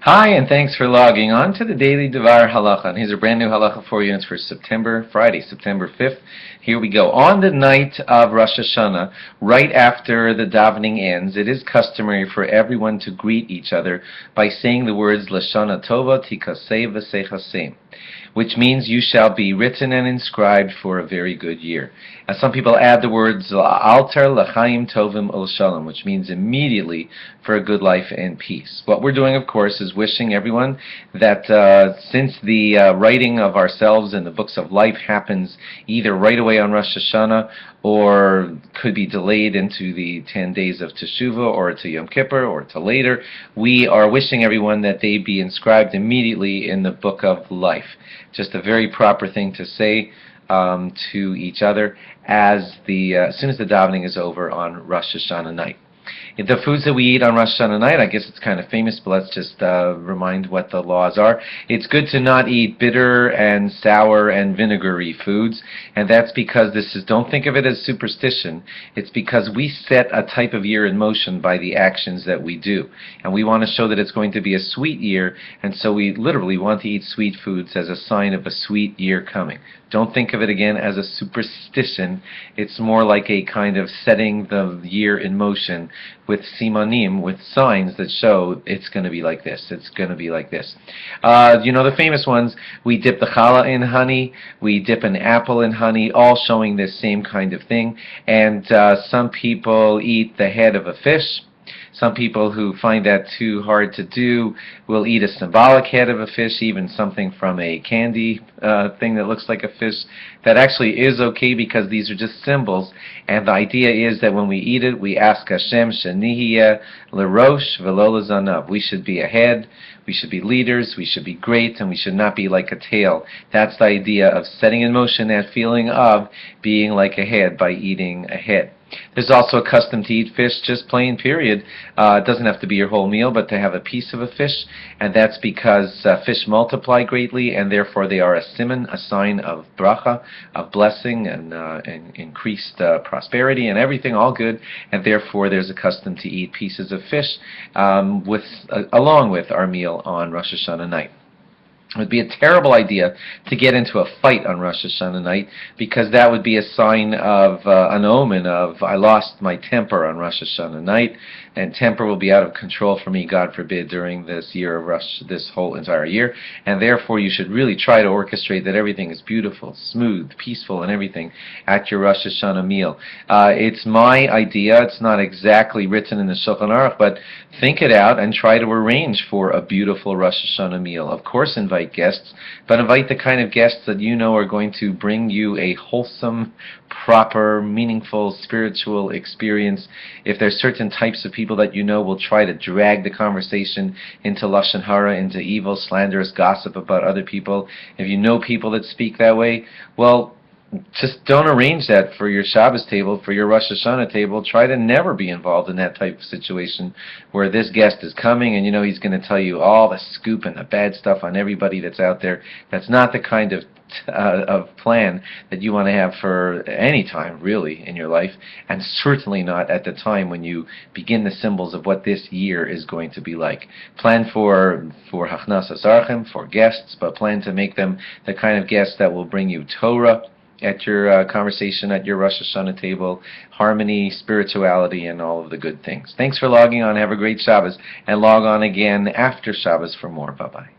Hi, and thanks for logging on to the Daily DVAR halacha. And here's a brand new halacha for you. It's for Friday, September 5th. Here we go. On the night of Rosh Hashana, right after the davening ends, it is customary for everyone to greet each other by saying the words Lashana Tova Tikasei V'Seichasei, which means you shall be written and inscribed for a very good year. And some people add the words Alter L'chaim Tovim Ol Shalom, which means immediately for a good life and peace. What we're doing, of course, is wishing everyone that since the writing of ourselves in the books of life happens either right away on Rosh Hashanah or could be delayed into the 10 days of Teshuvah or to Yom Kippur or to later, we are wishing everyone that they be inscribed immediately in the book of life. Just a very proper thing to say to each other as soon as the davening is over on Rosh Hashanah night. The foods that we eat on Rosh Hashanah night, I guess it's kind of famous, but let's just remind what the laws are. It's good to not eat bitter and sour and vinegary foods, and that's because don't think of it as superstition. It's because we set a type of year in motion by the actions that we do, and we want to show that it's going to be a sweet year, and so we literally want to eat sweet foods as a sign of a sweet year coming. Don't think of it again as a superstition. It's more like a kind of setting the year in motion with simanim, with signs that show it's going to be like this, it's going to be like this. The famous ones, we dip the challah in honey, we dip an apple in honey, all showing this same kind of thing. And some people eat the head of a fish. Some people who find that too hard to do will eat a symbolic head of a fish, even something from a candy thing that looks like a fish. That actually is okay because these are just symbols, and the idea is that when we eat it, we ask Hashem, Shenihiyeh l'Rosh v'lo l'zanav. We should be a head, we should be leaders, we should be great, and we should not be like a tail. That's the idea of setting in motion that feeling of being like a head by eating a head. There's also a custom to eat fish, just plain, period. It doesn't have to be your whole meal, but to have a piece of a fish, and that's because fish multiply greatly, and therefore they are a siman, a sign of bracha, of blessing, and increased prosperity, and everything, all good, and therefore there's a custom to eat pieces of fish along with our meal on Rosh Hashanah night. It would be a terrible idea to get into a fight on Rosh Hashanah night, because that would be a sign of an omen of I lost my temper on Rosh Hashanah night, and temper will be out of control for me, God forbid, during this year of this whole entire year, and therefore you should really try to orchestrate that everything is beautiful, smooth, peaceful, and everything at your Rosh Hashanah meal. It's my idea. It's not exactly written in the Shulchan Aruch, but think it out and try to arrange for a beautiful Rosh Hashanah meal. Of course, invite guests, but invite the kind of guests that you know are going to bring you a wholesome, proper, meaningful, spiritual experience. If there's certain types of people that you know will try to drag the conversation into lashon hara, into evil, slanderous gossip about other people, if you know people that speak that way, well, just don't arrange that for your Shabbos table, for your Rosh Hashanah table. Try to never be involved in that type of situation where this guest is coming and you know he's going to tell you all the scoop and the bad stuff on everybody that's out there. That's not the kind of plan that you want to have for any time, really, in your life, and certainly not at the time when you begin the symbols of what this year is going to be like. Plan for hachnasas archim, for guests, but plan to make them the kind of guests that will bring you Torah at your conversation at your Rosh Hashanah table, harmony, spirituality, and all of the good things. Thanks for logging on. Have a great Shabbos, and log on again after Shabbos for more. Bye-bye.